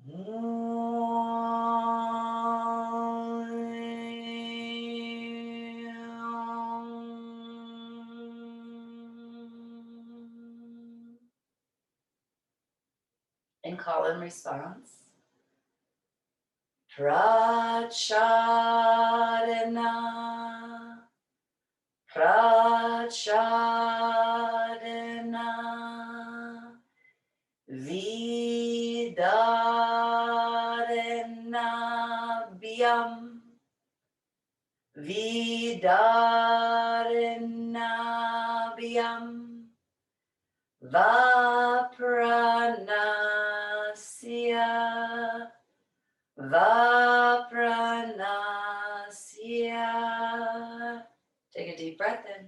And call in response. Prachadena, prachadena, vidarenabhyam, vidarenabhyam, vapranasya, vapranasya. Take a deep breath in.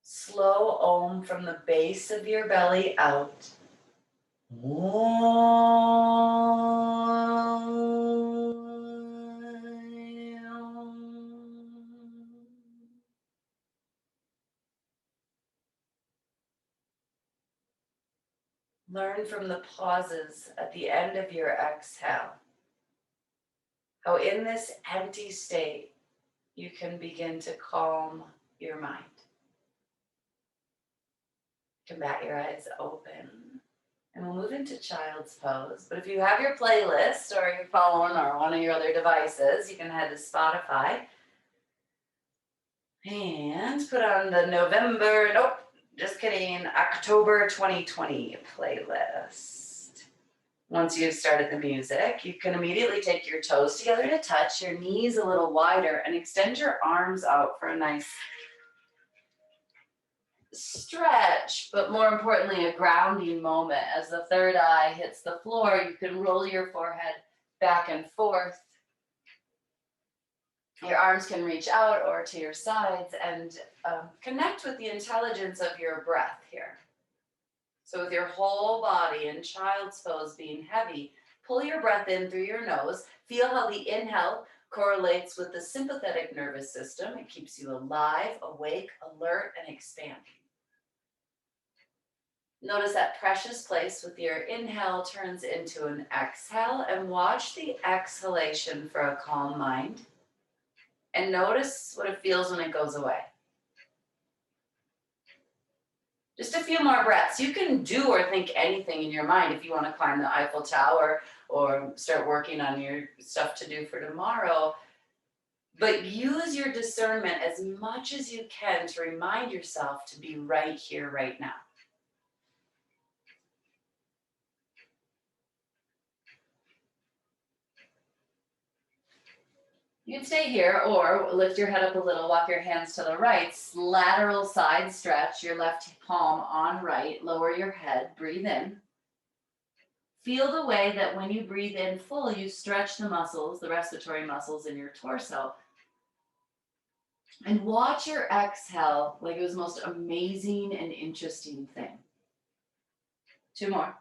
Slow Om from the base of your belly out. Learn from the pauses at the end of your exhale how in this empty state you can begin to calm your mind. You can bat your eyes open and we'll move into child's pose. But if you have your playlist or your phone or one of your other devices, you can head to Spotify and put on the October 2020 playlist. Once you've started the music, you can immediately take your toes together to touch, your knees a little wider, and extend your arms out for a nice stretch, but more importantly, a grounding moment. As the third eye hits the floor, you can roll your forehead back and forth. Your arms can reach out or to your sides and connect with the intelligence of your breath here. So with your whole body in child's pose being heavy, pull your breath in through your nose. Feel how the inhale correlates with the sympathetic nervous system. It keeps you alive, awake, alert, and expanding. Notice that precious place with your inhale turns into an exhale, and watch the exhalation for a calm mind. And notice what it feels when it goes away. Just a few more breaths. You can do or think anything in your mind if you want to climb the Eiffel Tower or start working on your stuff to do for tomorrow. But use your discernment as much as you can to remind yourself to be right here, right now. You can stay here or lift your head up a little, walk your hands to the right, lateral side stretch, your left palm on right, lower your head, breathe in. Feel the way that when you breathe in full, you stretch the muscles, the respiratory muscles in your torso. And watch your exhale like it was the most amazing and interesting thing. 2 more.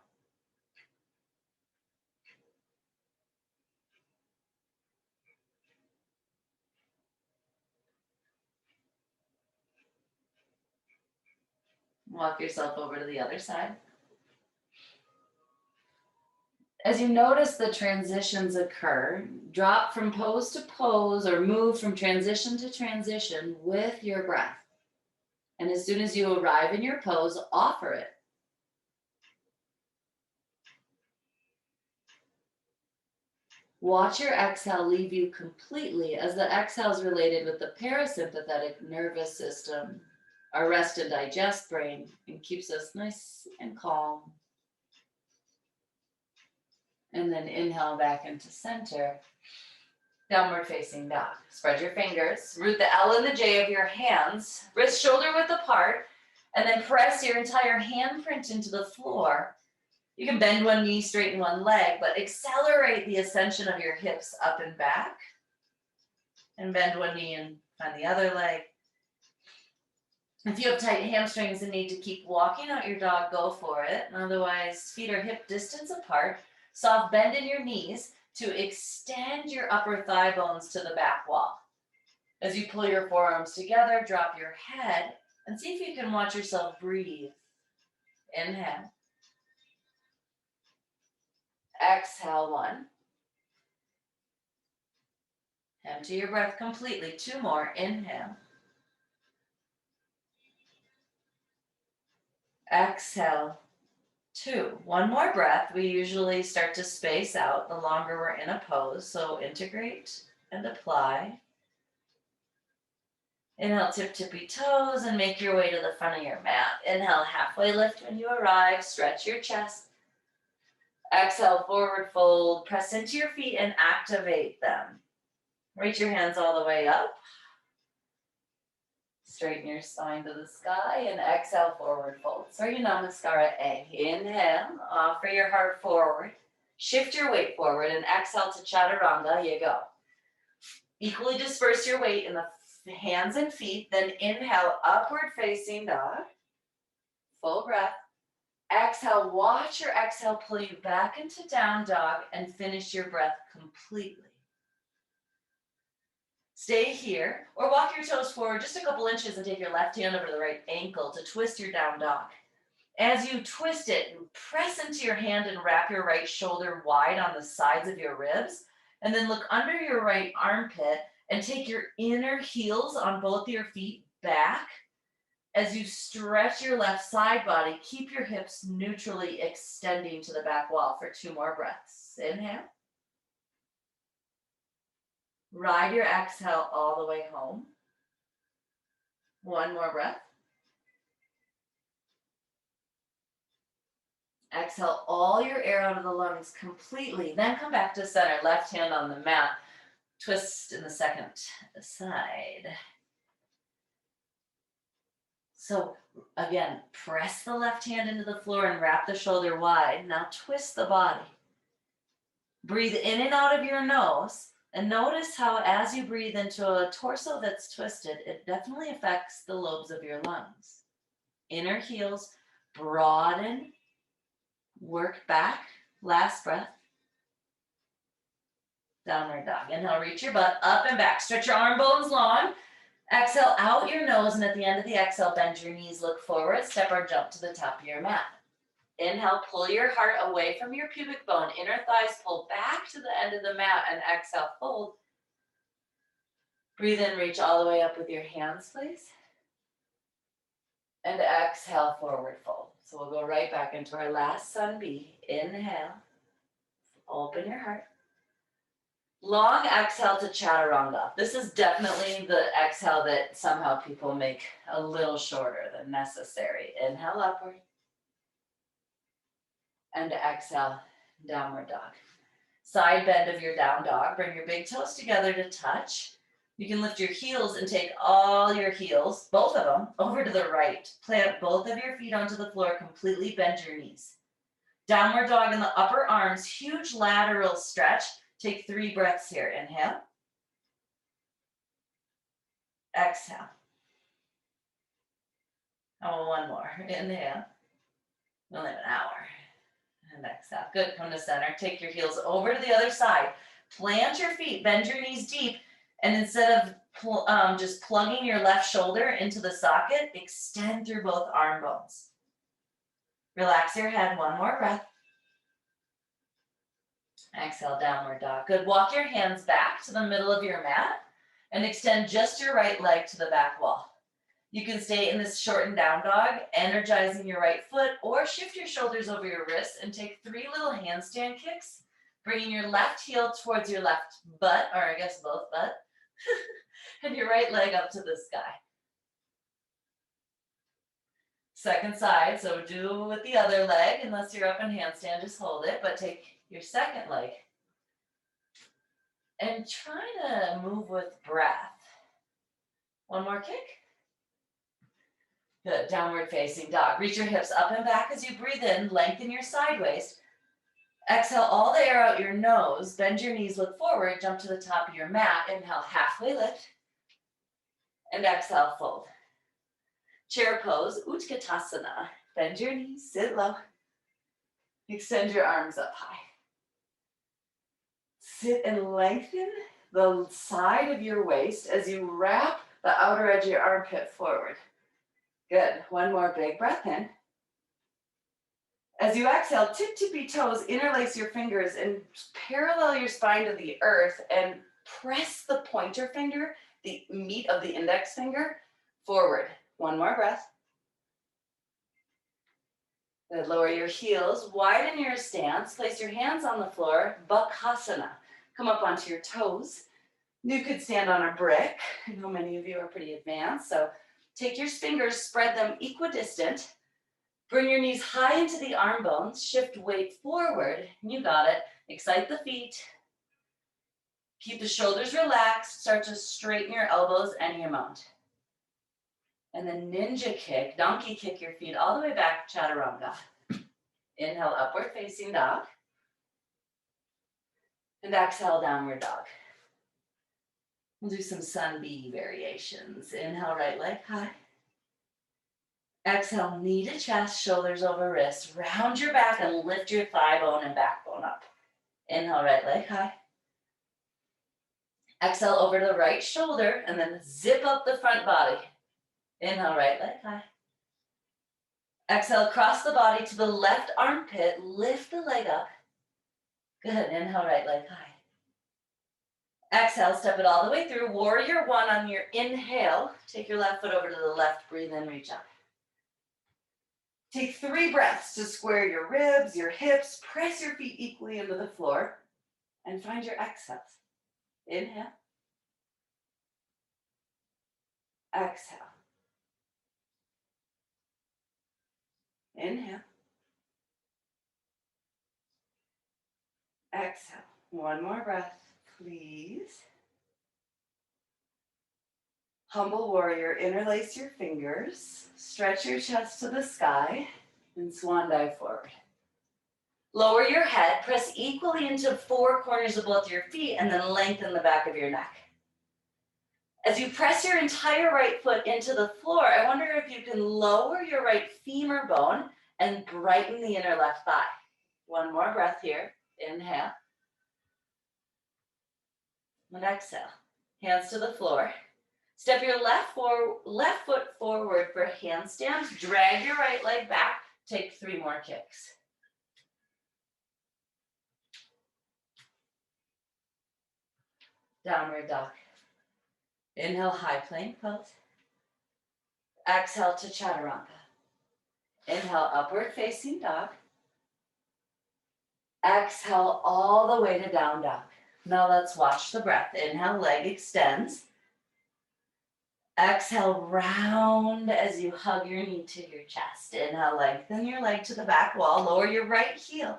Walk yourself over to the other side. As you notice the transitions occur, drop from pose to pose or move from transition to transition with your breath. And as soon as you arrive in your pose, offer it. Watch your exhale leave you completely, as the exhale is related with the parasympathetic nervous system, our rest and digest brain, and keeps us nice and calm. And then inhale back into center. Downward facing dog. Spread your fingers, root the L and the J of your hands, wrist shoulder width apart, and then press your entire handprint into the floor. You can bend one knee, straighten one leg, but accelerate the ascension of your hips up and back. And bend one knee and find the other leg. If you have tight hamstrings and need to keep walking out your dog, go for it. Otherwise, feet are hip distance apart. Soft bend in your knees to extend your upper thigh bones to the back wall. As you pull your forearms together, drop your head and see if you can watch yourself breathe. Inhale. Exhale, 1. Empty your breath completely. 2 more. Inhale. Exhale, 2. 1 more breath. We usually start to space out the longer we're in a pose. So integrate and apply. Inhale, tip tippy toes and make your way to the front of your mat. Inhale, halfway lift when you arrive. Stretch your chest. Exhale, forward fold. Press into your feet and activate them. Reach your hands all the way up. Straighten your spine to the sky and exhale, forward fold. Surya Namaskara A. Inhale, offer your heart forward. Shift your weight forward and exhale to Chaturanga. You go. Equally disperse your weight in the hands and feet. Then inhale, upward facing dog. Full breath. Exhale, watch your exhale pull you back into down dog and finish your breath completely. Stay here or walk your toes forward just a couple inches and take your left hand over the right ankle to twist your down dog. As you twist it, press into your hand and wrap your right shoulder wide on the sides of your ribs. And then look under your right armpit and take your inner heels on both your feet back. As you stretch your left side body, keep your hips neutrally extending to the back wall for 2 more breaths. Inhale. Ride your exhale all the way home. 1 more breath. Exhale all your air out of the lungs completely. Then come back to center. Left hand on the mat. Twist in the second side. So again, press the left hand into the floor and wrap the shoulder wide. Now twist the body. Breathe in and out of your nose. And notice how as you breathe into a torso that's twisted, it definitely affects the lobes of your lungs. Inner heels, broaden, work back. Last breath. Downward dog. Inhale, reach your butt up and back. Stretch your arm bones long. Exhale out your nose, and at the end of the exhale, bend your knees, look forward, step or jump to the top of your mat. Inhale, pull your heart away from your pubic bone. Inner thighs pull back to the end of the mat and exhale, fold. Breathe in, reach all the way up with your hands, please. And exhale, forward fold. So we'll go right back into our last sun B. Inhale, open your heart. Long exhale to Chaturanga. This is definitely the exhale that somehow people make a little shorter than necessary. Inhale, upward. And exhale, downward dog. Side bend of your down dog. Bring your big toes together to touch. You can lift your heels and take all your heels, both of them, over to the right. Plant both of your feet onto the floor. Completely bend your knees. Downward dog in the upper arms. Huge lateral stretch. Take 3 breaths here. Inhale. Exhale. Oh, 1 more. Inhale. We only have an hour. And exhale. Good. Come to center. Take your heels over to the other side. Plant your feet. Bend your knees deep. And instead of just plugging your left shoulder into the socket, extend through both arm bones. Relax your head. 1 more breath. Exhale, downward dog. Good. Walk your hands back to the middle of your mat and extend just your right leg to the back wall. You can stay in this shortened down dog, energizing your right foot, or shift your shoulders over your wrists and take 3 little handstand kicks, bringing your left heel towards your left butt, or I guess both butt, and your right leg up to the sky. Second side, so do with the other leg, unless you're up in handstand, just hold it, but take your second leg and try to move with breath. 1 more kick. Good. Downward facing dog. Reach your hips up and back as you breathe in. Lengthen your side waist. Exhale all the air out your nose. Bend your knees, look forward, jump to the top of your mat. Inhale, halfway lift. And exhale, fold. Chair pose, Utkatasana. Bend your knees, sit low. Extend your arms up high. Sit and lengthen the side of your waist as you wrap the outer edge of your armpit forward. Good. 1 more big breath in. As you exhale, tippy toes, interlace your fingers and parallel your spine to the earth and press the pointer finger, the meat of the index finger, forward. One more breath. Good. Lower your heels, widen your stance, place your hands on the floor, Bakasana. Come up onto your toes. You could stand on a brick. I know many of you are pretty advanced, so take your fingers, spread them equidistant. Bring your knees high into the arm bones, shift weight forward. You got it. Excite the feet. Keep the shoulders relaxed. Start to straighten your elbows and your mount. And then ninja kick, donkey kick your feet all the way back, chaturanga. Inhale, upward facing dog. And exhale, downward dog. We'll do some sun bee variations. Inhale, right leg high. Exhale, knee to chest, shoulders over wrists. Round your back and lift your thigh bone and backbone up. Inhale, right leg high. Exhale over to the right shoulder and then zip up the front body. Inhale, right leg high. Exhale, cross the body to the left armpit, lift the leg up. Good, inhale, right leg high. Exhale, step it all the way through. Warrior one on your inhale. Take your left foot over to the left, breathe in, reach up. Take 3 breaths to square your ribs, your hips, press your feet equally into the floor, and find your exhales. Inhale. Exhale. Inhale. Exhale. One more breath, please. Humble warrior, interlace your fingers, stretch your chest to the sky, and swan dive forward. Lower your head, press equally into 4 corners of both your feet, and then lengthen the back of your neck. As you press your entire right foot into the floor, I wonder if you can lower your right femur bone and brighten the inner left thigh. One more breath here. Inhale. And exhale. Hands to the floor. Step your left foot forward for handstands. Drag your right leg back. Take 3 more kicks. Downward dog. Inhale, high plank pose. Exhale to chaturanga. Inhale, upward facing dog. Exhale all the way to down dog. Now let's watch the breath. Inhale, leg extends. Exhale, round as you hug your knee to your chest. Inhale, lengthen your leg to the back wall. Lower your right heel.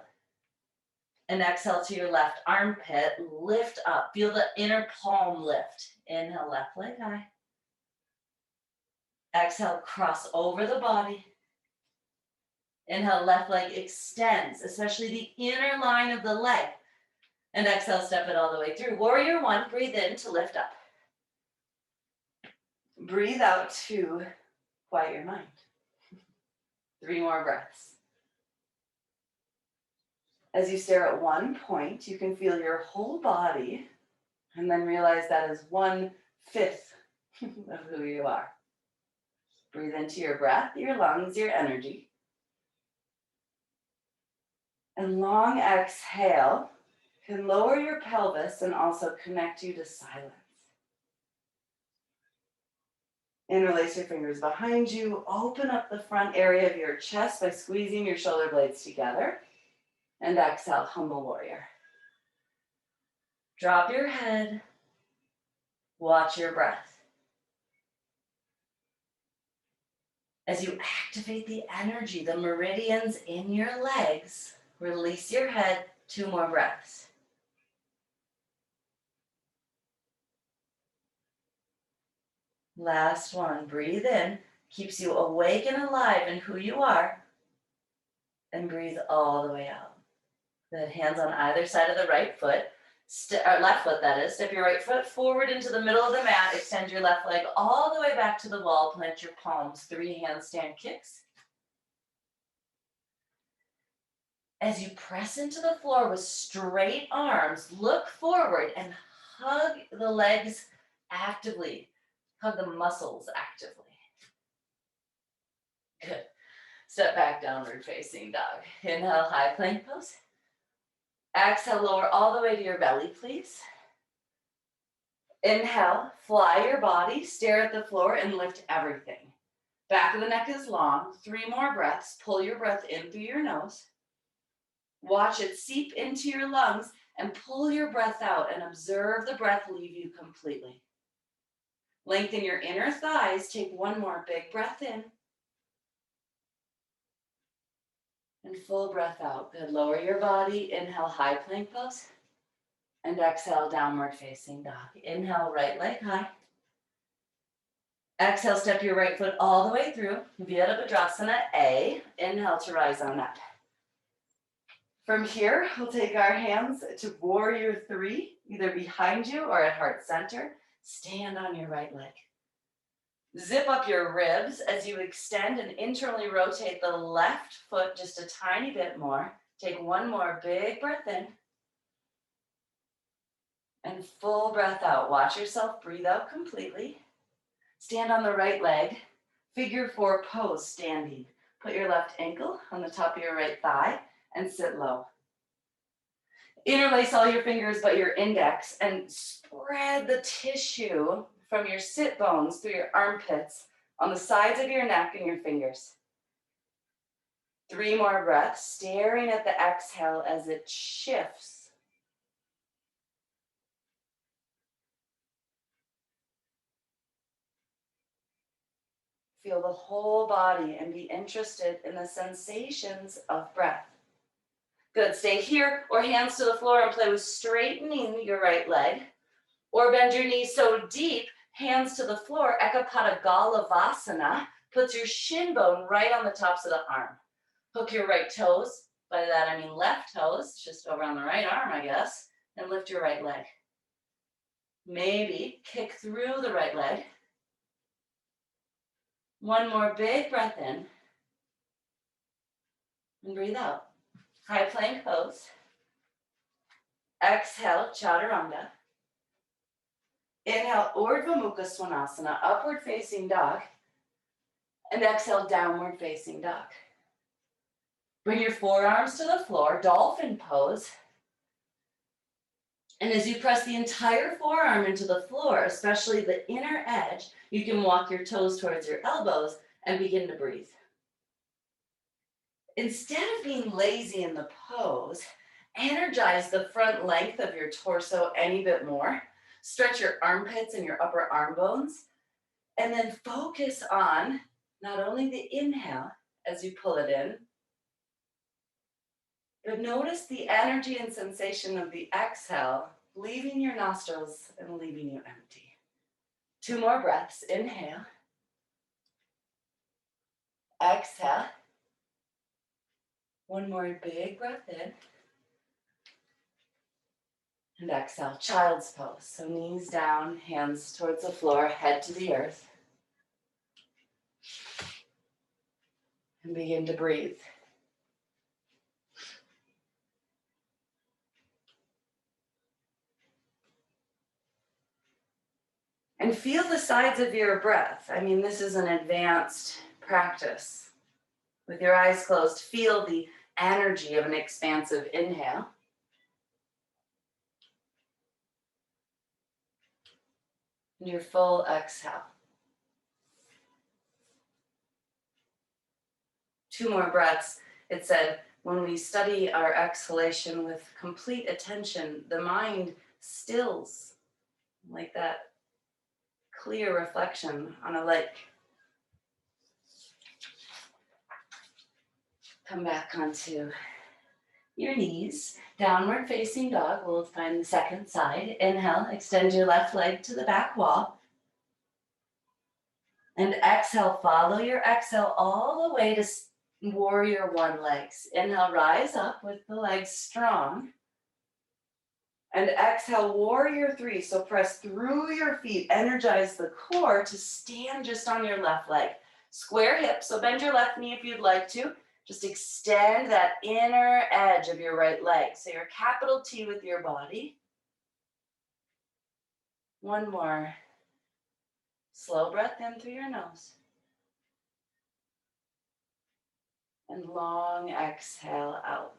And exhale to your left armpit. Lift up. Feel the inner palm lift. Inhale, left leg high. Exhale, cross over the body. Inhale, left leg extends, especially the inner line of the leg. And exhale, step it all the way through. Warrior one, breathe in to lift up. Breathe out to quiet your mind. 3 more breaths. As you stare at one point, you can feel your whole body and then realize that is 1/5 of who you are. Breathe into your breath, your lungs, your energy. And long exhale can lower your pelvis and also connect you to silence. Interlace your fingers behind you. Open up the front area of your chest by squeezing your shoulder blades together. And exhale, humble warrior. Drop your head. Watch your breath. As you activate the energy, the meridians in your legs, release your head. 2 more breaths. Last one. Breathe in. Keeps you awake and alive in who you are. And breathe all the way out. Good. Hands on either side of the right foot. Left foot, that is. Step your right foot forward into the middle of the mat. Extend your left leg all the way back to the wall. Plant your palms. 3 handstand kicks. As you press into the floor with straight arms, look forward and hug the legs actively. Hug the muscles actively. Good. Step back, downward facing dog. Inhale, high plank pose. Exhale, lower all the way to your belly, please. Inhale, fly your body, stare at the floor, and lift everything. Back of the neck is long. 3 more breaths. Pull your breath in through your nose. Watch it seep into your lungs and pull your breath out and observe the breath leave you completely. Lengthen your inner thighs. Take 1 more big breath in. And full breath out. Good. Lower your body. Inhale, high plank pose. And exhale, downward facing dog. Inhale, right leg high. Exhale, step your right foot all the way through. Virabhadrasana A. Inhale to rise on up. From here, we'll take our hands to warrior 3, either behind you or at heart center. Stand on your right leg. Zip up your ribs as you extend and internally rotate the left foot just a tiny bit more. Take 1 more big breath in. And full breath out. Watch yourself breathe out completely. Stand on the right leg. Figure 4 pose, standing. Put your left ankle on the top of your right thigh and sit low. Interlace all your fingers but your index and spread the tissue from your sit bones through your armpits on the sides of your neck and your fingers. 3 more breaths, staring at the exhale as it shifts. Feel the whole body and be interested in the sensations of breath. Good, stay here or hands to the floor and play with straightening your right leg. Or bend your knees so deep, hands to the floor, Ekapada Galavasana, puts your shin bone right on the tops of the arm. Hook your right toes, by that I mean left toes, just over on the right arm, I guess, and lift your right leg. Maybe kick through the right leg. 1 more big breath in. And breathe out. High plank pose. Exhale, Chaturanga. Inhale, Urdhva Mukha Svanasana, upward facing dog. And exhale, downward facing dog. Bring your forearms to the floor, dolphin pose. And as you press the entire forearm into the floor, especially the inner edge, you can walk your toes towards your elbows and begin to breathe. Instead of being lazy in the pose, energize the front length of your torso any bit more. Stretch your armpits and your upper arm bones. And then focus on not only the inhale as you pull it in, but notice the energy and sensation of the exhale, leaving your nostrils and leaving you empty. 2 more breaths. Inhale. Exhale. 1 more big breath in. And exhale, child's pose. So knees down, hands towards the floor, head to the earth. And begin to breathe. And feel the sides of your breath. I mean, this is an advanced practice. With your eyes closed, feel the energy of an expansive inhale. And your full exhale. 2 more breaths. It said, when we study our exhalation with complete attention, the mind stills like that clear reflection on a lake. Come back onto your knees. Downward facing dog. We'll find the second side. Inhale, extend your left leg to the back wall. And exhale, follow your exhale all the way to warrior 1 legs. Inhale, rise up with the legs strong. And exhale, warrior 3. So press through your feet, energize the core to stand just on your left leg. Square hips, so bend your left knee if you'd like to. Just extend that inner edge of your right leg. So your capital T with your body. 1 more. Slow breath in through your nose. and long exhale out.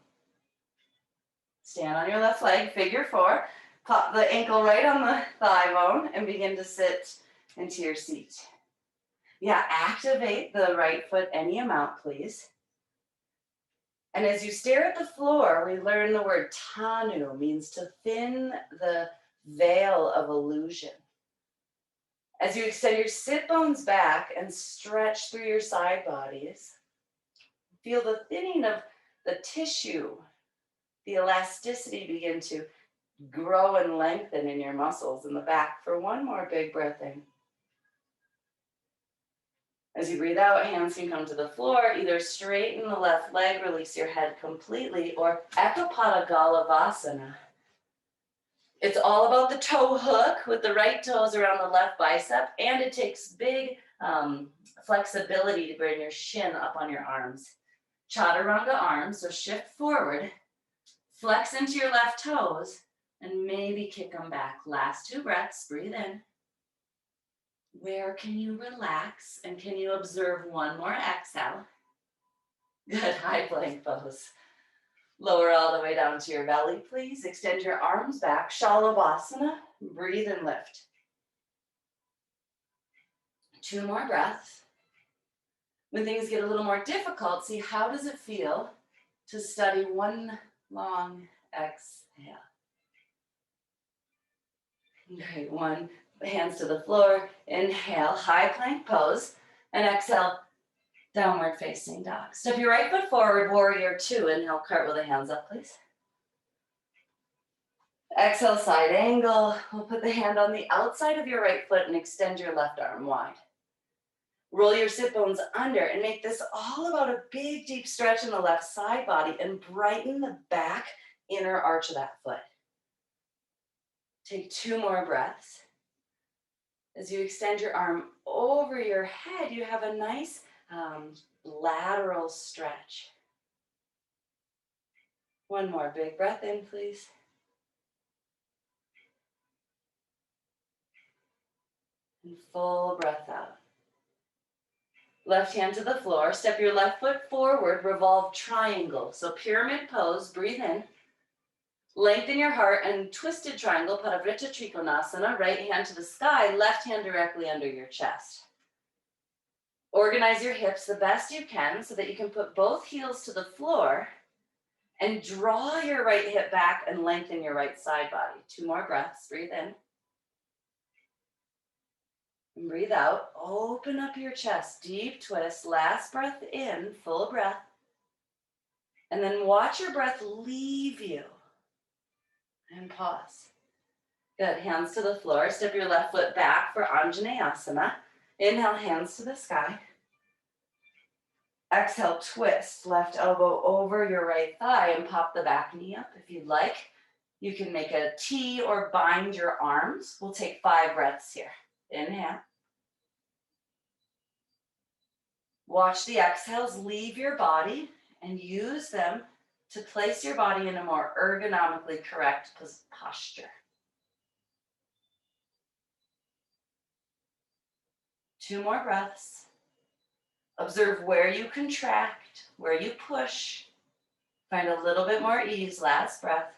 Stand on your left leg, figure four. Pop the ankle right on the thigh bone and begin to sit into your seat. Yeah, activate the right foot any amount, please. And as you stare at the floor, we learn the word tanu, means to thin the veil of illusion. As you extend your sit bones back and stretch through your side bodies, feel the thinning of the tissue, the elasticity begin to grow and lengthen in your muscles in the back. For one more big breath in. As you breathe out, hands can come to the floor. Either straighten the left leg, release your head completely, or Ekapada Galavasana. It's all about the toe hook with the right toes around the left bicep, and it takes big flexibility to bring your shin up on your arms. Chaturanga arms, so shift forward, flex into your left toes, and maybe kick them back. Last two breaths, breathe in. Where can you relax, and can you observe one more exhale? Good, high plank pose. Lower all the way down to your belly, please. Extend your arms back, Shalabhasana. Breathe and lift. Two more breaths. When things get a little more difficult, see how does it feel to study one long exhale. Great, one, hands to the floor. Inhale, high plank pose, and exhale, downward facing dog. Step your right foot forward, warrior two. Inhale, cartwheel the hands up, please. Exhale, side angle. We'll put the hand on the outside of your right foot and extend your left arm wide. Roll your sit bones under and make this all about a big, deep stretch in the left side body and brighten the back inner arch of that foot. Take two more breaths. As you extend your arm over your head, you have a nice lateral stretch. One more big breath in, please. And full breath out. Left hand to the floor. Step your left foot forward, revolve triangle. So pyramid pose, breathe in. Lengthen your heart and twisted triangle, Parivrtta Trikonasana. Right hand to the sky, left hand directly under your chest. Organize your hips the best you can so that you can put both heels to the floor and draw your right hip back and lengthen your right side body. Two more breaths, breathe in. And breathe out, open up your chest, deep twist, last breath in, full breath. And then watch your breath leave you. And pause. Good, hands to the floor, step your left foot back for Anjaneyasana. Inhale, hands to the sky. Exhale, twist, left elbow over your right thigh and pop the back knee up if you'd like. You can make a T or bind your arms. We'll take 5 breaths here. Inhale. Watch the exhales leave your body and use them to place your body in a more ergonomically correct posture. 2 more breaths. Observe where you contract, where you push. Find a little bit more ease. Last breath.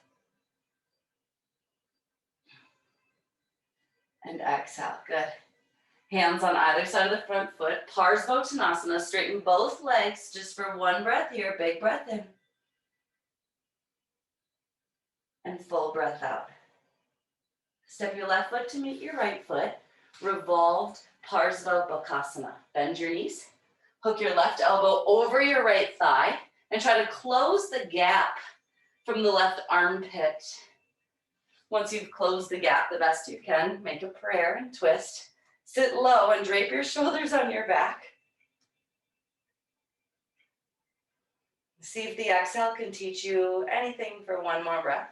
And exhale. Good. Hands on either side of the front foot. Parsvottanasana. Straighten both legs just for 1 breath here. Big breath in. And full breath out. Step your left foot to meet your right foot. Revolved Parsvottanasana. Bend your knees. Hook your left elbow over your right thigh and try to close the gap from the left armpit. Once you've closed the gap the best you can, make a prayer and twist. Sit low and drape your shoulders on your back. See if the exhale can teach you anything for 1 more breath.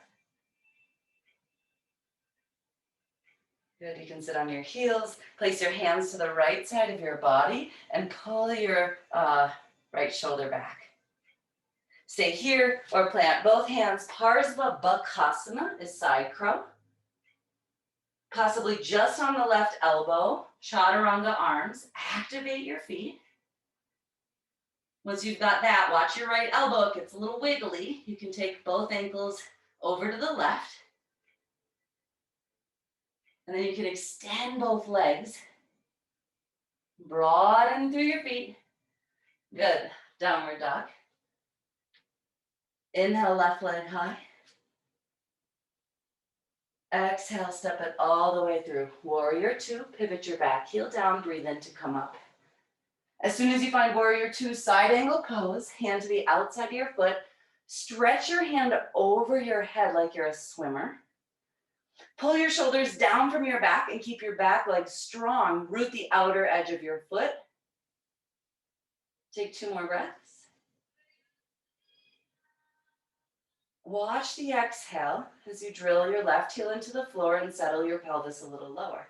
Good, you can sit on your heels, place your hands to the right side of your body and pull your right shoulder back. Stay here or plant both hands. Parsva Bakasana is side crow. Possibly just on the left elbow, Chaturanga arms. Activate your feet. Once you've got that, watch your right elbow. It gets a little wiggly. You can take both ankles over to the left. And then you can extend both legs. Broaden through your feet. Good. Downward dog. Inhale, left leg high. Exhale, step it all the way through. Warrior two, pivot your back heel down, breathe in to come up. As soon as you find warrior two, side angle pose, hand to the outside of your foot. Stretch your hand over your head like you're a swimmer. Pull your shoulders down from your back and keep your back leg strong. Root the outer edge of your foot. Take 2 more breaths. Watch the exhale as you drill your left heel into the floor and settle your pelvis a little lower.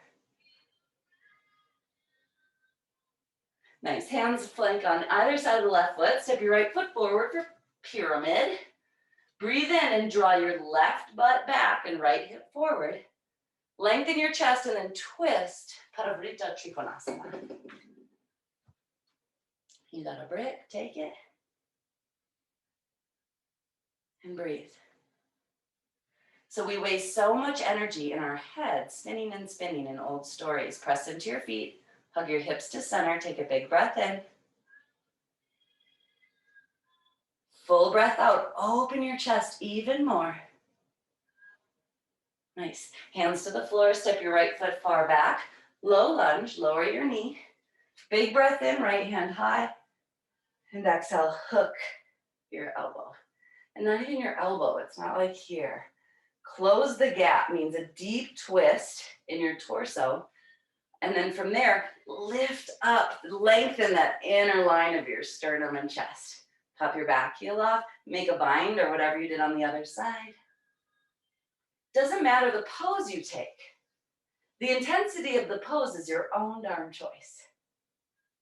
Nice. Hands flank on either side of the left foot. Step your right foot forward for pyramid. Breathe in and draw your left butt back and right hip forward. Lengthen your chest and then twist Parivrtta Trikonasana. You got a brick, take it. And breathe. So we waste so much energy in our head, spinning and spinning in old stories. Press into your feet, hug your hips to center, take a big breath in. Full breath out, open your chest even more. Nice. Hands to the floor, step your right foot far back. Low lunge, lower your knee. Big breath in, right hand high. And exhale, hook your elbow. And not even your elbow, it's not like here. Close the gap means a deep twist in your torso. And then from there, lift up, lengthen that inner line of your sternum and chest. Pop your back heel off, make a bind or whatever you did on the other side. Doesn't matter the pose you take. The intensity of the pose is your own darn choice.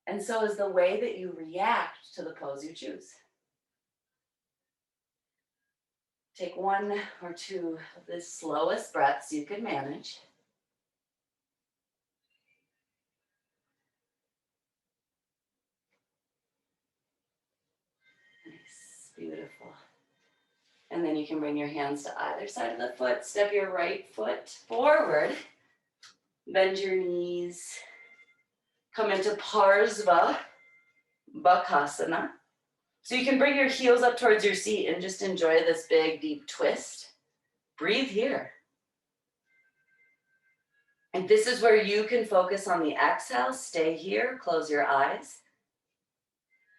And so is the way that you react to the pose you choose. Take 1 or 2 of the slowest breaths you can manage. Nice, beautiful. And then you can bring your hands to either side of the foot. Step your right foot forward. Bend your knees. Come into Parsva Bakasana. So you can bring your heels up towards your seat and just enjoy this big, deep twist. Breathe here. And this is where you can focus on the exhale. Stay here, close your eyes.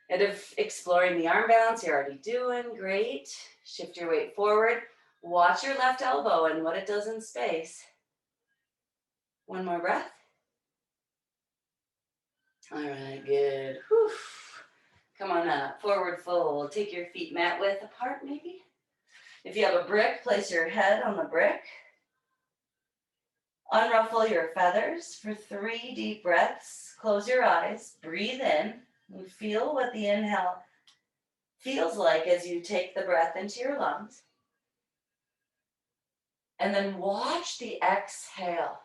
And if exploring the arm balance, you're already doing great. Shift your weight forward. Watch your left elbow and what it does in space. 1 more breath. All right, good. Whew. Come on up, forward fold. Take your feet mat width apart maybe. If you have a brick, place your head on the brick. Unruffle your feathers for 3 deep breaths. Close your eyes, breathe in, and feel what the inhale feels like as you take the breath into your lungs. And then watch the exhale.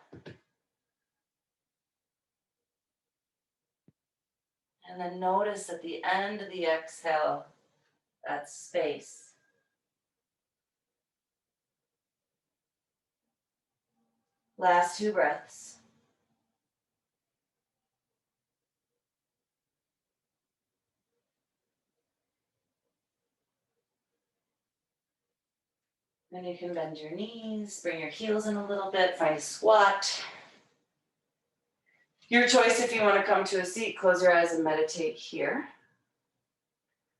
And then notice at the end of the exhale, that space. Last 2 breaths. Then you can bend your knees, bring your heels in a little bit, find a squat. Your choice if you want to come to a seat, close your eyes and meditate here.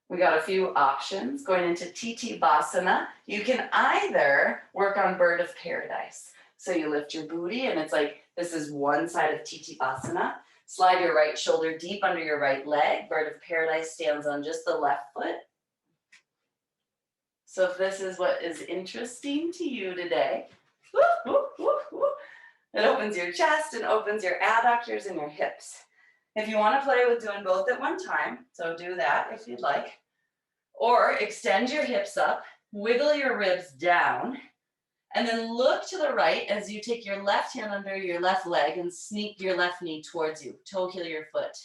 We got a few options. Going into Titibhasana, you can either work on bird of paradise. So you lift your booty and it's like, this is one side of Titibhasana. Slide your right shoulder deep under your right leg. Bird of paradise stands on just the left foot. So if this is what is interesting to you today, woo, woo, woo, woo, it opens your chest and opens your adductors and your hips. If you want to play with doing both at one time, so do that if you'd like. Or extend your hips up, wiggle your ribs down, and then look to the right as you take your left hand under your left leg and sneak your left knee towards you. Toe heel your foot.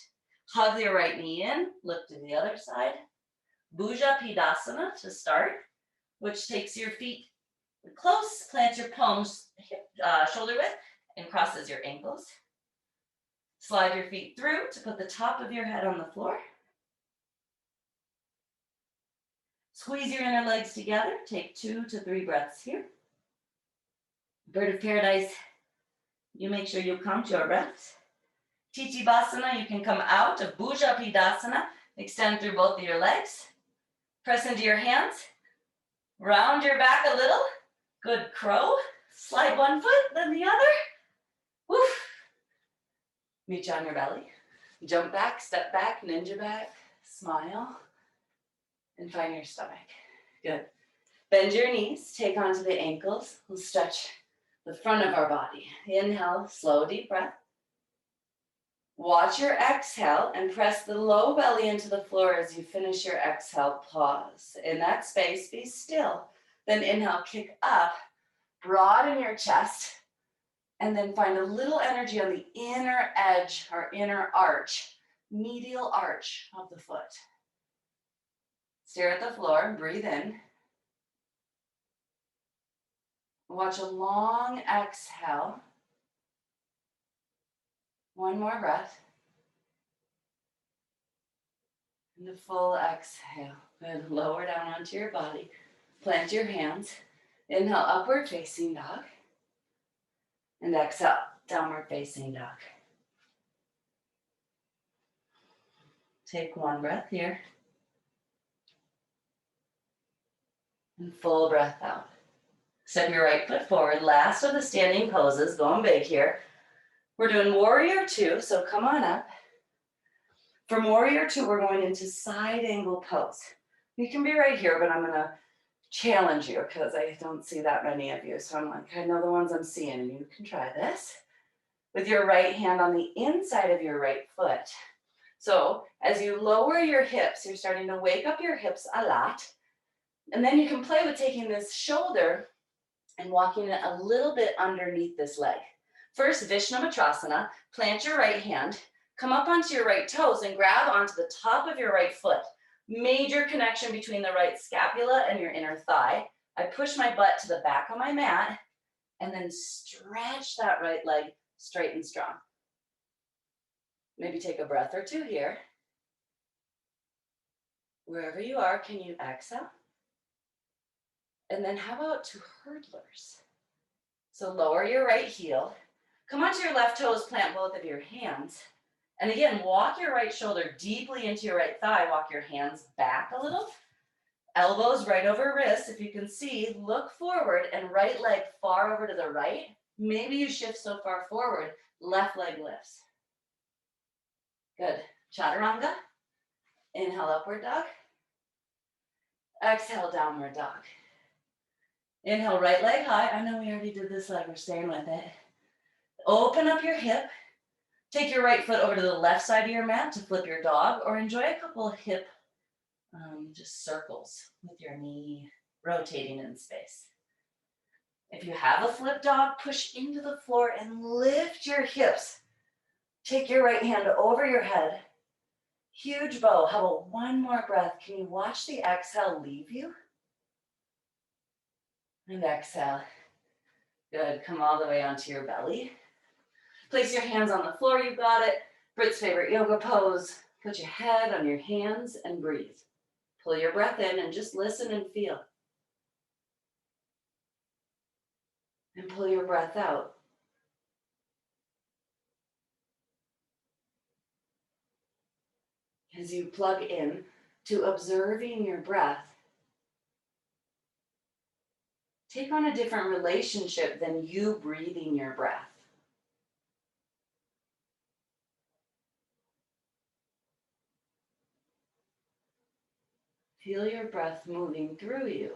Hug your right knee in, lift to the other side. Bhuja Pidasana to start, which takes your feet close, plant your palms shoulder width, and crosses your ankles. Slide your feet through to put the top of your head on the floor. Squeeze your inner legs together. Take 2 to 3 breaths here. Bird of paradise, you make sure you count your breaths. Titibhasana, you can come out of Bhuja Pidasana, extend through both of your legs. Press into your hands. Round your back a little. Good crow. Slide one foot, then the other. Woof. Meet you on your belly. Jump back, step back, ninja back, smile, and find your stomach. Good. Bend your knees, take onto the ankles. We'll stretch the front of our body. Inhale, slow, deep breath. Watch your exhale and press the low belly into the floor as you finish your exhale. Pause. In that space, be still. Then inhale, kick up, broaden your chest, and then find a little energy on the inner edge or inner arch, medial arch of the foot. Stare at the floor, breathe in. Watch a long exhale. One more breath. And a full exhale. Good. Lower down onto your body. Plant your hands. Inhale, upward facing dog. And exhale, downward facing dog. Take one breath here. And full breath out. Step your right foot forward. Last of the standing poses, going big here. We're doing warrior 2, so come on up. For warrior 2, we're going into side angle pose. You can be right here, but I'm gonna challenge you because I don't see that many of you. So I'm like, I know the ones I'm seeing, and you can try this. With your right hand on the inside of your right foot. So as you lower your hips, you're starting to wake up your hips a lot. And then you can play with taking this shoulder and walking it a little bit underneath this leg. First, Vishnamatrasana, plant your right hand, come up onto your right toes and grab onto the top of your right foot. Major connection between the right scapula and your inner thigh. I push my butt to the back of my mat and then stretch that right leg straight and strong. Maybe take a breath or 2 here. Wherever you are, can you exhale? And then how about 2 hurdlers? So lower your right heel. Come onto your left toes, plant both of your hands. And again, walk your right shoulder deeply into your right thigh. Walk your hands back a little. Elbows right over wrists. If you can see, look forward and right leg far over to the right. Maybe you shift so far forward, left leg lifts. Good. Chaturanga. Inhale, upward dog. Exhale, downward dog. Inhale, right leg high. I know we already did this leg. We're staying with it. Open up your hip. Take your right foot over to the left side of your mat to flip your dog, or enjoy a couple of hip just circles with your knee rotating in space. If you have a flip dog, push into the floor and lift your hips. Take your right hand over your head. Huge bow. How about one more breath? Can you watch the exhale leave you? And exhale. Good. Come all the way onto your belly. Place your hands on the floor. You got it. Brit's favorite yoga pose. Put your head on your hands and breathe. Pull your breath in and just listen and feel. And pull your breath out. As you plug in to observing your breath, take on a different relationship than you breathing your breath. Feel your breath moving through you.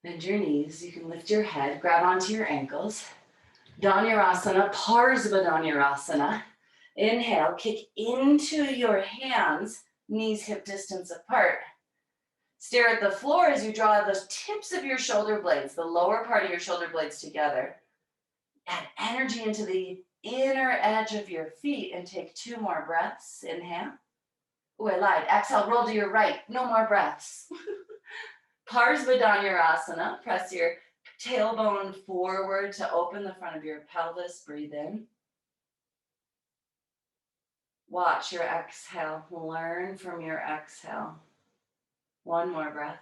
Bend your knees. You can lift your head, grab onto your ankles. Dhanurasana, Parsvadhanurasana. Inhale, kick into your hands, knees hip distance apart. Stare at the floor as you draw the tips of your shoulder blades, the lower part of your shoulder blades together. Add energy into the inner edge of your feet and take 2 more breaths. Inhale. Oh, I lied. Exhale, roll to your right. No more breaths. Parsvadanyarasana. Press your tailbone forward to open the front of your pelvis. Breathe in. Watch your exhale. Learn from your exhale. 1 more breath.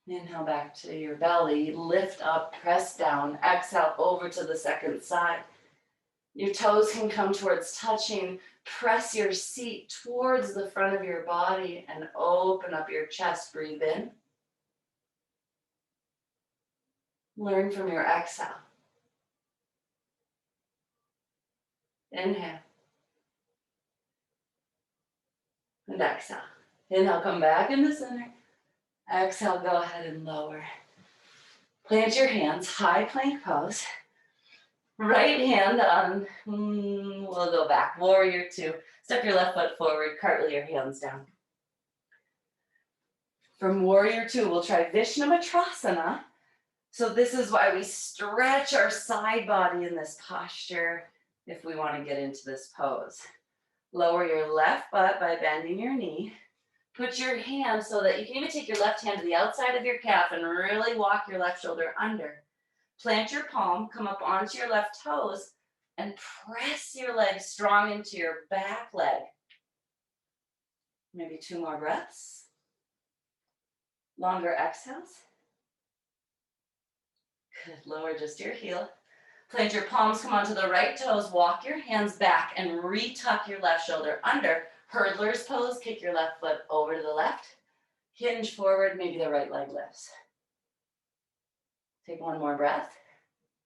Inhale back to your belly. Lift up, press down. Exhale over to the second side. Your toes can come towards touching. Press your seat towards the front of your body and open up your chest. Breathe in. Learn from your exhale. Inhale. And exhale. Inhale, come back in the center. Exhale, go ahead and lower. Plant your hands, high plank pose. Right hand on, we'll go back, warrior 2. Step your left foot forward, cartwheel your hands down. From warrior 2, we'll try Vishnamatrasana. So this is why we stretch our side body in this posture if we want to get into this pose. Lower your left butt by bending your knee. Put your hand so that you can even take your left hand to the outside of your calf and really walk your left shoulder under. Plant your palm, come up onto your left toes, and press your leg strong into your back leg. Maybe 2 more breaths. Longer exhales. Good, lower just your heel. Plant your palms, come onto the right toes, walk your hands back and retuck your left shoulder under. Hurdler's pose, kick your left foot over to the left. Hinge forward, maybe the right leg lifts. Take 1 more breath.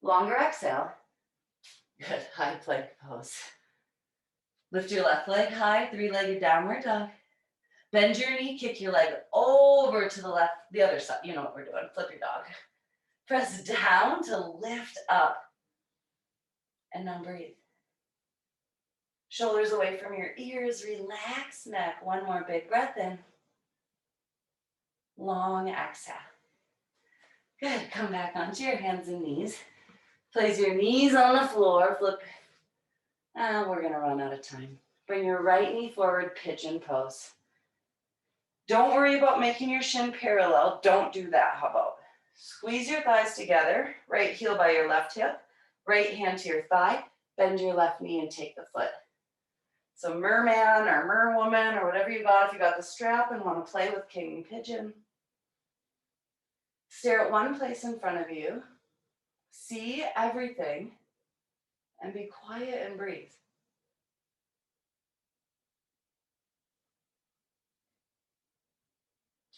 Longer exhale. Good, high plank pose. Lift your left leg high, 3-legged downward dog. Bend your knee, kick your leg over to the left, the other side. You know what we're doing, flip your dog. Press down to lift up. And now breathe. Shoulders away from your ears, relax neck. 1 more big breath in. Long exhale. Good, come back onto your hands and knees. Place your knees on the floor, flip. We're gonna run out of time. Bring your right knee forward, pigeon pose. Don't worry about making your shin parallel. Don't do that. How about squeeze your thighs together, right heel by your left hip, right hand to your thigh, bend your left knee and take the foot. So merman or merwoman or whatever you got, if you got the strap and want to play with king pigeon. Stare at one place in front of you, see everything, and be quiet and breathe.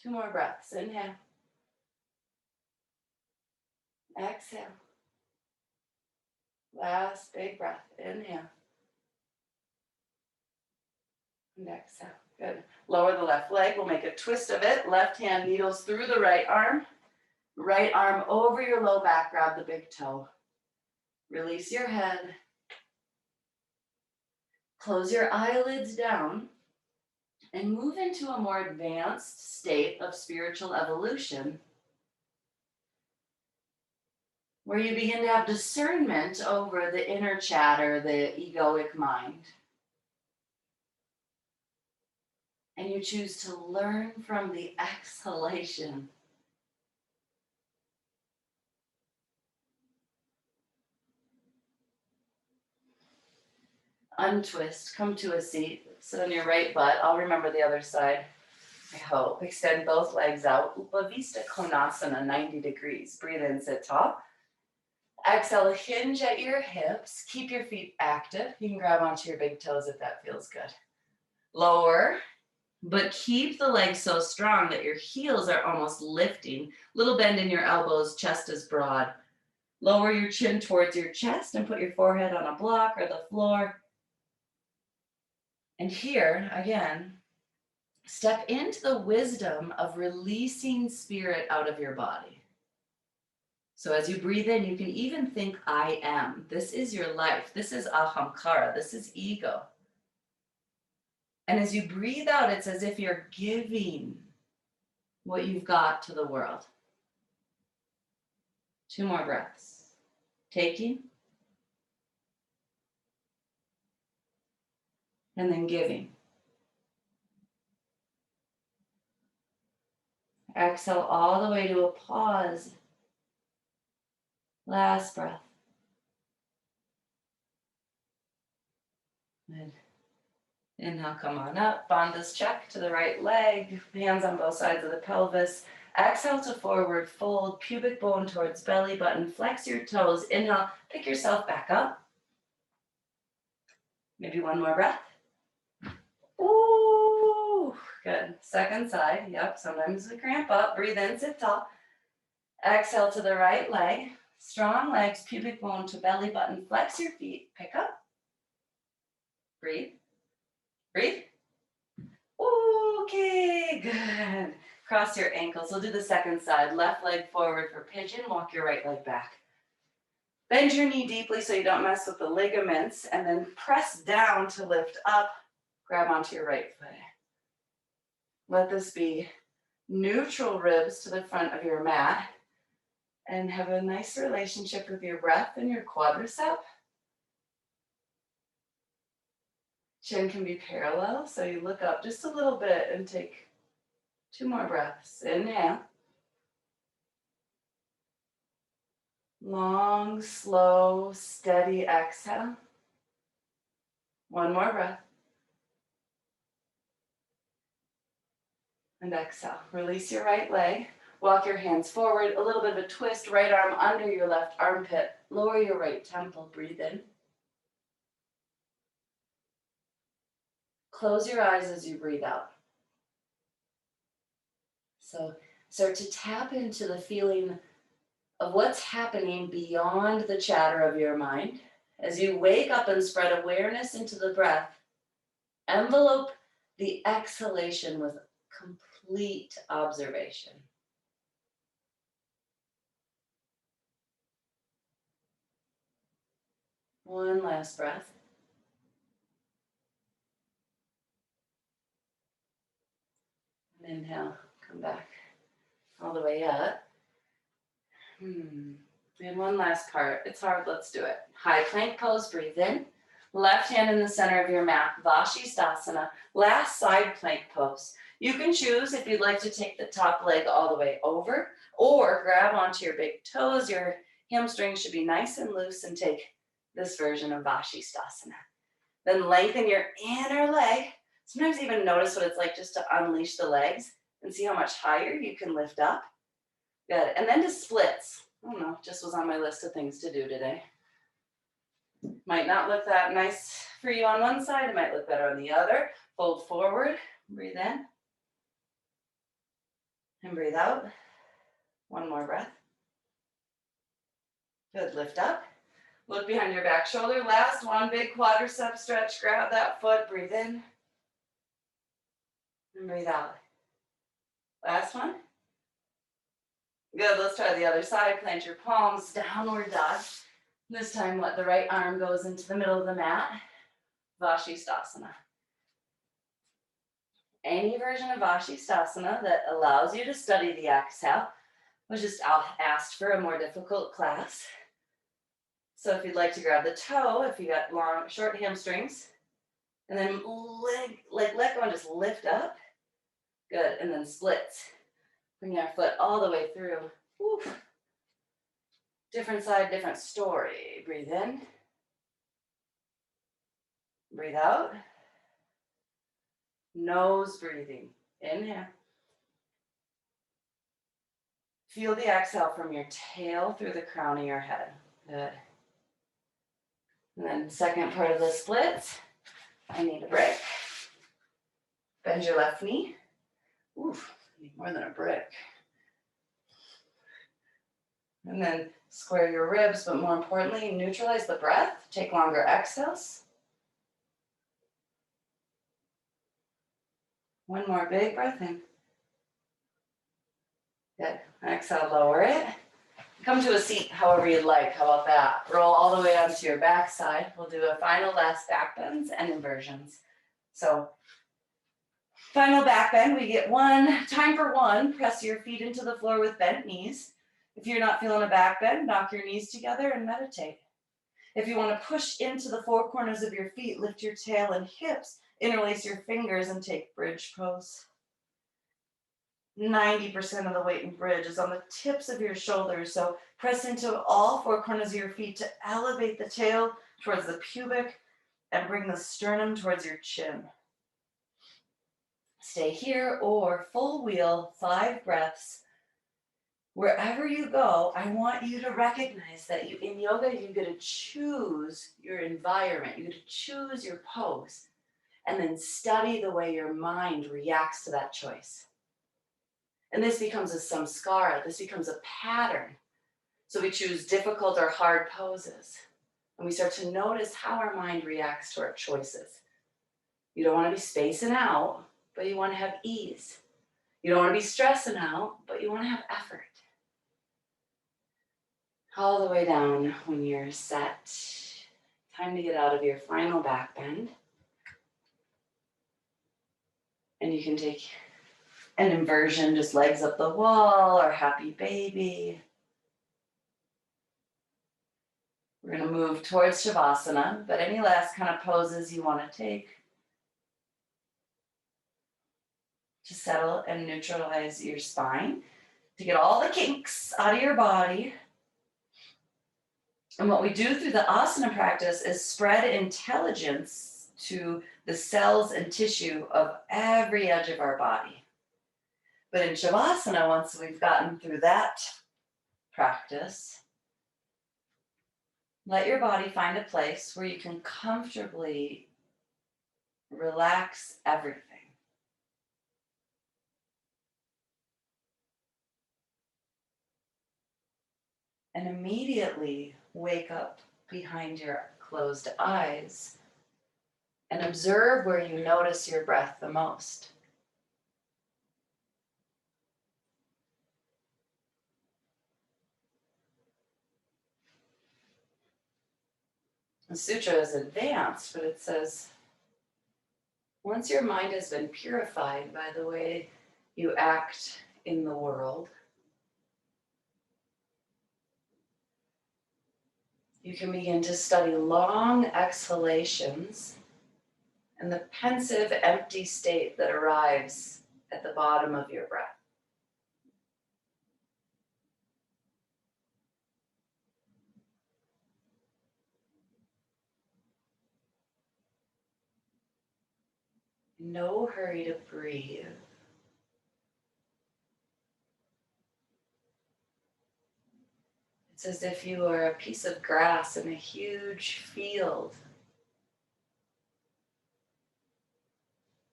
Two more breaths. Inhale. Exhale. Last big breath. Inhale. And exhale. Good. Lower the left leg. We'll make a twist of it. Left hand needles through the right arm. Right arm over your low back. Grab the big toe. Release your head. Close your eyelids down and move into a more advanced state of spiritual evolution, where you begin to have discernment over the inner chatter, the egoic mind. And you choose to learn from the exhalation. Untwist, come to a seat, sit on your right butt. I'll remember the other side, I hope. Extend both legs out. Upavista Konasana, 90 degrees. Breathe in, sit tall. Exhale, hinge at your hips. Keep your feet active. You can grab onto your big toes if that feels good. Lower, but keep the legs so strong that your heels are almost lifting. Little bend in your elbows, chest is broad. Lower your chin towards your chest and put your forehead on a block or the floor. And here, again, step into the wisdom of releasing spirit out of your body. So as you breathe in, you can even think, I am. This is your life. This is ahamkara. This is ego. And as you breathe out, it's as if you're giving what you've got to the world. 2 more breaths. Taking. And then giving. Exhale all the way to a pause. Last breath. Good. Inhale, come on up. Bandha's check to the right leg. Hands on both sides of the pelvis. Exhale to forward fold. Pubic bone towards belly button. Flex your toes. Inhale, pick yourself back up. Maybe one more breath. Ooh, good. Second side. Yep, sometimes we cramp up. Breathe in, sit tall. Exhale to the right leg. Strong legs, pubic bone to belly button. Flex your feet. Pick up. Breathe. Breathe. Okay, good. Cross your ankles. We'll do the second side. Left leg forward for pigeon. Walk your right leg back. Bend your knee deeply so you don't mess with the ligaments. And then press down to lift up. Grab onto your right foot. Let this be neutral ribs to the front of your mat. And have a nice relationship with your breath and your quadricep. Chin can be parallel, so you look up just a little bit and take 2 more breaths. Inhale. Long, slow, steady exhale. 1 more breath. And exhale. Release your right leg. Walk your hands forward. A little bit of a twist. Right arm under your left armpit. Lower your right temple. Breathe in. Close your eyes as you breathe out. So start to tap into the feeling of what's happening beyond the chatter of your mind. As you wake up and spread awareness into the breath, envelope the exhalation with complete observation. One last breath. And inhale, come back all the way up. And one last part. It's hard, let's do it. High plank pose, breathe in. Left hand in the center of your mat, Vashisthasana. Last side plank pose. You can choose if you'd like to take the top leg all the way over or grab onto your big toes. Your hamstrings should be nice and loose and take this version of Vashisthasana. Then lengthen your inner leg. Sometimes even notice what it's like just to unleash the legs and see how much higher you can lift up. Good. And then to splits. I don't know, just was on my list of things to do today. Might not look that nice for you on one side. It might look better on the other. Fold forward. Breathe in. And breathe out. 1 more breath. Good. Lift up. Look behind your back shoulder. Last one. Big quadricep stretch. Grab that foot. Breathe in. And breathe out. Last one. Good. Let's try the other side. Plant your palms. Downward dog. This time, let the right arm goes into the middle of the mat. Vashisthasana. Any version of Vashisthasana that allows you to study the exhale was just asked for a more difficult class. So if you'd like to grab the toe, if you got long, short hamstrings, and then let go and just lift up. Good. And then splits. Bring your foot all the way through. Oof. Different side, different story. Breathe in. Breathe out. Nose breathing. Inhale. Feel the exhale from your tail through the crown of your head. Good. And then second part of the splits. I need a brick. Bend your left knee. Oof, I need more than a brick. And then square your ribs, but more importantly, neutralize the breath. Take longer exhales. 1 more big breath in. Good. Exhale, lower it. Come to a seat however you'd like. How about that? Roll all the way onto your back side. We'll do a final last back bends and inversions. So final back bend, we get time for one. Press your feet into the floor with bent knees. If you're not feeling a back bend, knock your knees together and meditate. If you want to push into the four corners of your feet, lift your tail and hips, interlace your fingers and take bridge pose. 90% of the weight in bridge is on the tips of your shoulders, so press into all four corners of your feet to elevate the tail towards the pubic and bring the sternum towards your chin. Stay here or full wheel, 5 breaths. Wherever you go, I want you to recognize that in yoga, you get to choose your environment. You get to choose your pose and then study the way your mind reacts to that choice. And this becomes a samskara. This becomes a pattern. So we choose difficult or hard poses. And we start to notice how our mind reacts to our choices. You don't want to be spacing out, but you want to have ease. You don't want to be stressing out, but you want to have effort. All the way down when you're set. Time to get out of your final back bend. And you can take an inversion, just legs up the wall or happy baby. We're going to move towards Shavasana, but any last kind of poses you want to take to settle and neutralize your spine, to get all the kinks out of your body. And what we do through the asana practice is spread intelligence to the cells and tissue of every edge of our body. But in Shavasana, once we've gotten through that practice, let your body find a place where you can comfortably relax everything. And immediately wake up behind your closed eyes and observe where you notice your breath the most. The sutra is advanced, but it says, once your mind has been purified by the way you act in the world, you can begin to study long exhalations and the pensive, empty state that arrives at the bottom of your breath. No hurry to breathe. It's as if you are a piece of grass in a huge field.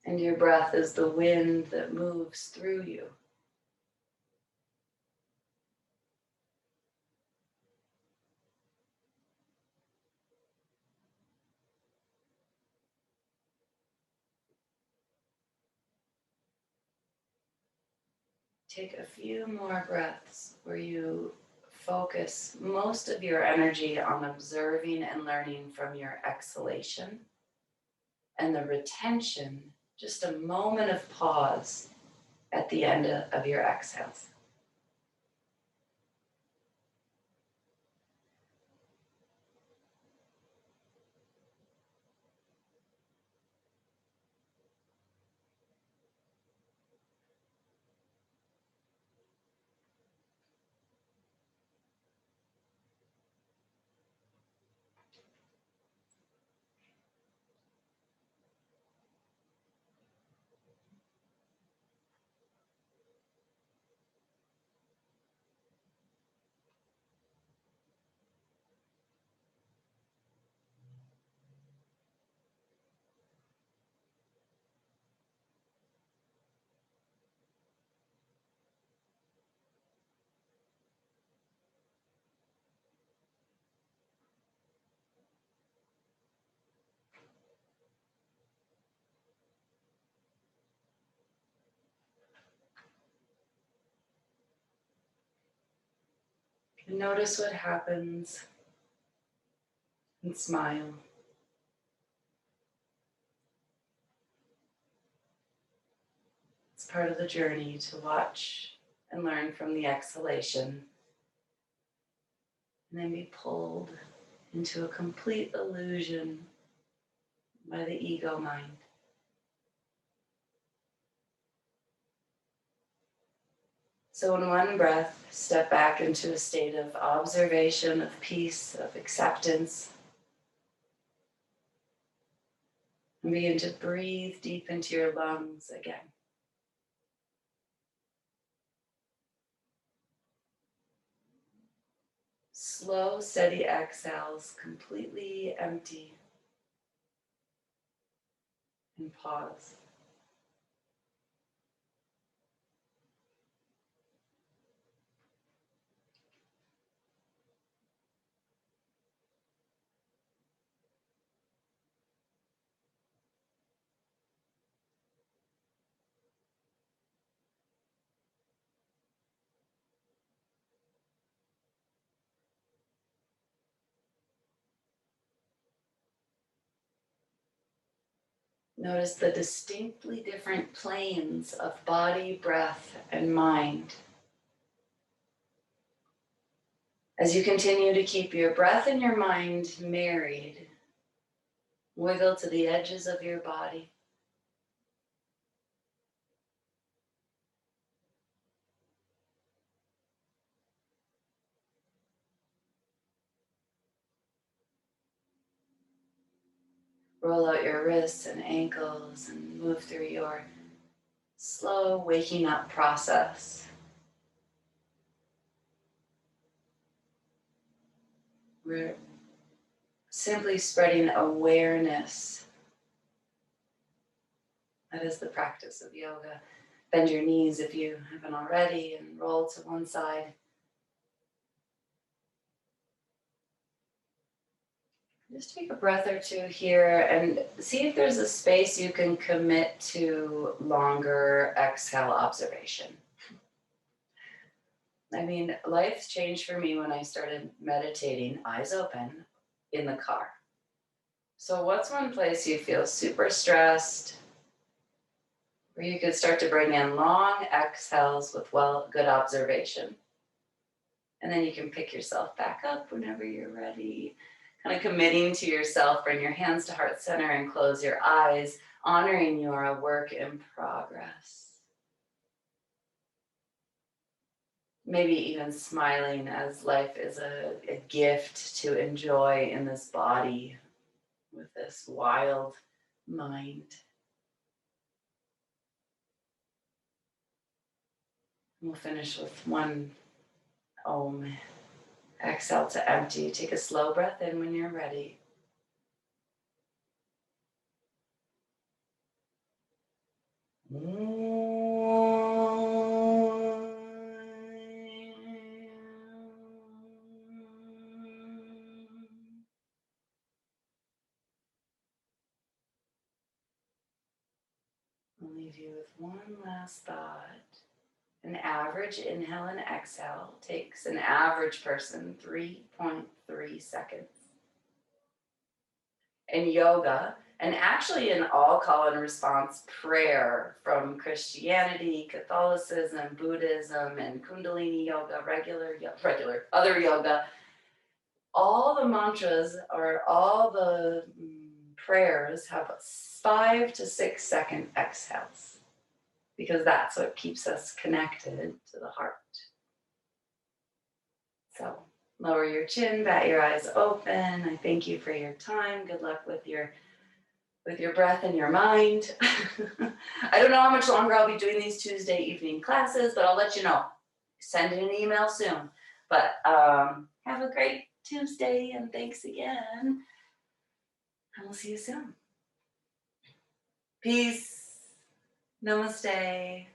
And your breath is the wind that moves through you. Take a few more breaths where you focus most of your energy on observing and learning from your exhalation, and the retention, just a moment of pause at the end of your exhales. And notice what happens and smile. It's part of the journey to watch and learn from the exhalation and then be pulled into a complete illusion by the ego mind. So in one breath, step back into a state of observation, of peace, of acceptance. And begin to breathe deep into your lungs again. Slow, steady exhales, completely empty. And pause. Notice the distinctly different planes of body, breath, and mind. As you continue to keep your breath and your mind married, wiggle to the edges of your body. Roll out your wrists and ankles and move through your slow waking up process. We're simply spreading awareness. That is the practice of yoga. Bend your knees if you haven't already and roll to one side. Just take a breath or two here and see if there's a space you can commit to longer exhale observation. I mean, life's changed for me when I started meditating, eyes open, in the car. So what's one place you feel super stressed, where you could start to bring in long exhales with good observation? And then you can pick yourself back up whenever you're ready. Kind of committing to yourself, bring your hands to heart center and close your eyes, honoring you're a work in progress. Maybe even smiling as life is a gift to enjoy in this body with this wild mind. We'll finish with one Om. Exhale to empty. Take a slow breath in when you're ready. I'll leave you with one last thought. An average inhale and exhale takes an average person 3.3 seconds. In yoga, and actually in all call and response prayer from Christianity, Catholicism, Buddhism, and Kundalini yoga, regular other yoga, all the mantras or all the prayers have 5 to 6 second exhales, because that's what keeps us connected to the heart. So lower your chin, bat your eyes open. I thank you for your time. Good luck with your breath and your mind. I don't know how much longer I'll be doing these Tuesday evening classes, but I'll let you know. Send in an email soon. But have a great Tuesday, and thanks again. And we'll see you soon. Peace. Namaste.